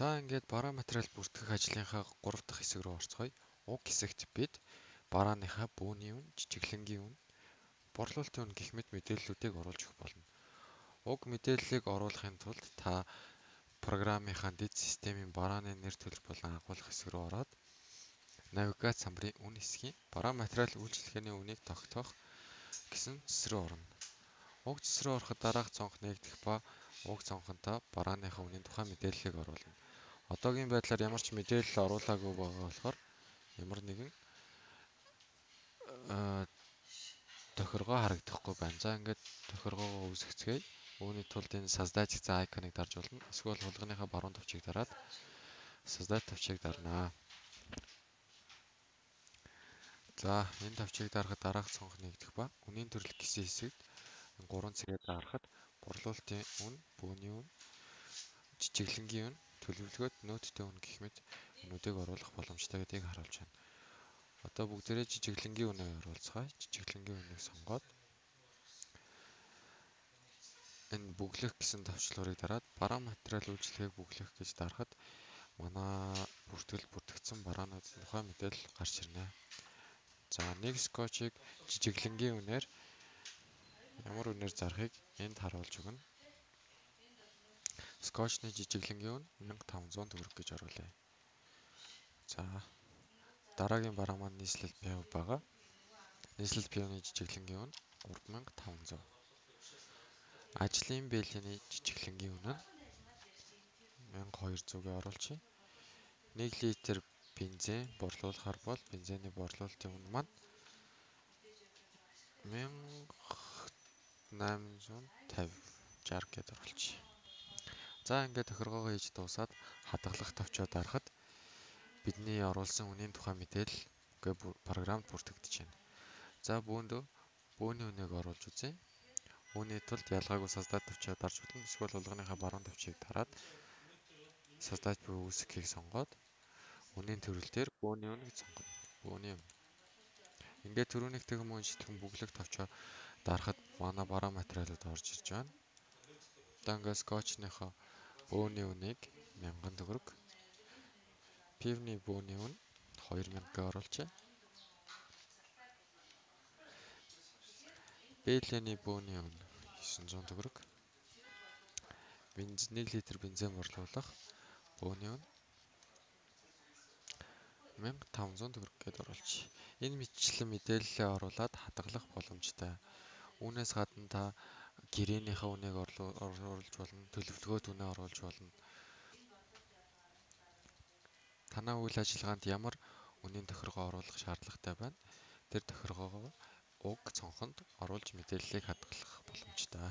За ингээд бараа материал бүртгэх ажлынхаа 3 дахь хэсэг рүү орцгоё. Уг хэсэгт бид барааныхаа бөөний үн, жижиглэнгийн үн, борлуулалтын үн гэх мэт мэдээллүүдийг оруулж өгөх болно. Уг мэдээллийг оруулахын тулд та програмынхаа дэд системийн барааны нэр төлөв болон агуулга хэсэг рүү ороод навигац самбарын үн хэсгийн бараа материал үйлчлэгээний үнийг тогтоох гэсэн цэс рүү орно. Уг цэс рүү ороход дараах цонх нээгдэх ба уг цонхонтой барааныхаа үнийн тухай мэдээллийг оруулна. Одоогийн байдлаар ямар ч мэдээлэл оруулаагүй байгаа болохоор ямар нэгэн тохиргоо харагдахгүй байна. За ингээд тохиргоогоо үүсгэцгээе. Үүний тулд энэ создать гэсэн айконыг дарж болно. Эсвэл хулгайныхаа баруун товчийг дараад создать товчийг дарнаа. За энэ товчийг дарахад дараах цонх нэгдэх ба үнийн төрөл гэсэн хэсэгт 3 цэгээ дарахад борлуулалтын үн, бөөний үн, жижиглэнгийн үн, төлөвлөгөөт нөөцтэй үн гэх мэт үнүүдийг оруулах боломжтой гэдгийг харуулж байна. Одоо бүгдээрээ жижиглэнгийн үнээ оруулцгаая. Жижиглэнгийн үнийг сонгоод энэ бүглэх гэсэн товчлуурыг дараад бараа материал үйлчлэгээг бүглэх гэж дарахад манай бүртгэл бүртгэгдсэн бараануудын тухай мэдээлэл гарч ирнэ. За нэг скотчийг жижиглэнгийн үнээр ямар үнээр зарахыг энд харуулж өгнө. Скотчны жижиглэнгийн үн 1500 төгрөг гэж оруулъя. За дараагийн бараа маань нийслэл пив байгаа. Нийслэл пивны жижиглэнгийн үн 3500. Ажлын бэлгийн жижиглэнгийн үн нь 1200-ыг оруулъя. 1 литр бензин борлуулахар бол бензиний борлуулалтын үн маань 1850 гэд оруулъя. За ингээд тохиргоогоо хийж дуусаад хадгалах товчоо дарахад бидний оруулсан үнийн тухай мэдээлэл програмд бүртгэгдэж байна. За бөөний үнийг оруулж үзье. Үүний тулд ялгаагүй создать товчоо дарж болно. Эсвэл хулгайныхаа баруун товчийг дараад создать буй үүсгэхийг сонгоод үнийн төрөл дээр бөөний үн гэж сонгоно. Бөөний үн. Ингээд түрүүнийхтэй хүмүүн шитгэн бүглэх товчоо дарахад манай бараа материалууд орж ирж байна. Одоо ингээд скотчныхоо бөөний үнийг 1000 төгрөг, пивний бөөний үн 2000-г оруулъя. Бэлэний бөөний үн 900 төгрөг. 1 литр бензин борлуулах бөөний үн 1500 төгрөг гэд оруулъя. Энэ мэтчлэн мэдээллээ оруулаад хадгалах боломжтой. Үүнээс гадна та гэрээнийхээ үнийг оруулж болно, төлөвлөгөөт үнээ оруулж болно. Танай үйл ажиллагаанд ямар үнийн тохиргоо оруулах шаардлагатай байна? Тэр тохиргоогоо уг цонхонд оруулж мэдээллийг хадгалах боломжтой.